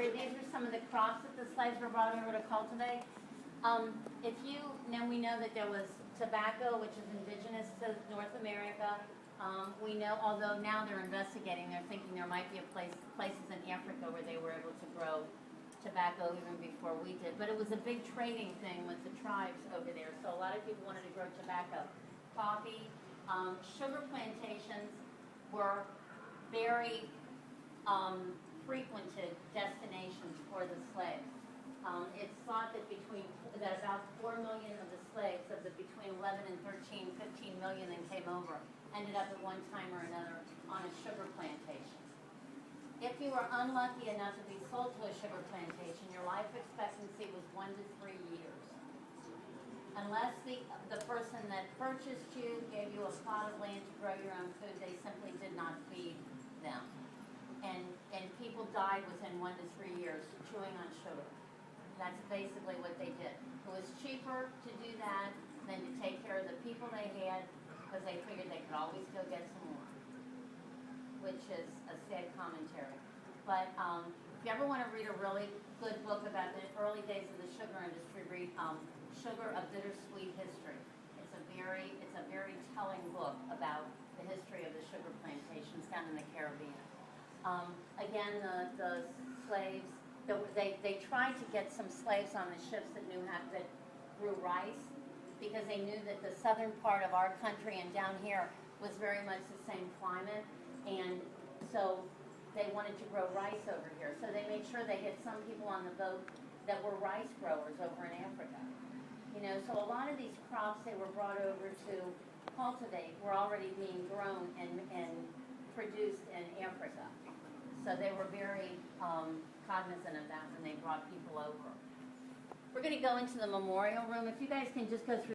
history. These are some of the crops that the slaves were brought over to cultivate. We know that there was tobacco, which is indigenous to North America. We know, although now they're investigating, they're thinking there might be places in Africa where they were able to grow tobacco even before we did. But it was a big trading thing with the tribes over there, so a lot of people wanted to grow tobacco. Coffee, sugar plantations were very frequented destinations for the slaves. It's thought that about 4 million of the slaves, of the between 11 and 15 million that came over, ended up at one time or another on a sugar plantation. If you were unlucky enough to be sold to a sugar plantation, your life expectancy was 1 to 3 years. Unless the person that purchased you gave you a plot of land to grow your own food, they simply did not feed them. And people died within 1 to 3 years chewing on sugar. That's basically what they did. It was cheaper to do that than to take care of the people they had, because they figured they could always go get some more, which is a sad commentary. But if you ever want to read a really good book about the early days of the sugar industry, read Sugar: A Bittersweet History. It's a very telling book about the history of the sugar plantations down in the Caribbean. Again, the slaves, they tried to get some slaves on the ships that grew rice, because they knew that the southern part of our country and down here was very much the same climate, and so they wanted to grow rice over here. So they made sure they had some people on the boat that were rice growers over in Africa. So a lot of these crops they were brought over to cultivate were already being grown and produced in Africa. So they were very cognizant of that when they brought people over. We're going to go into the memorial room. If you guys can just go through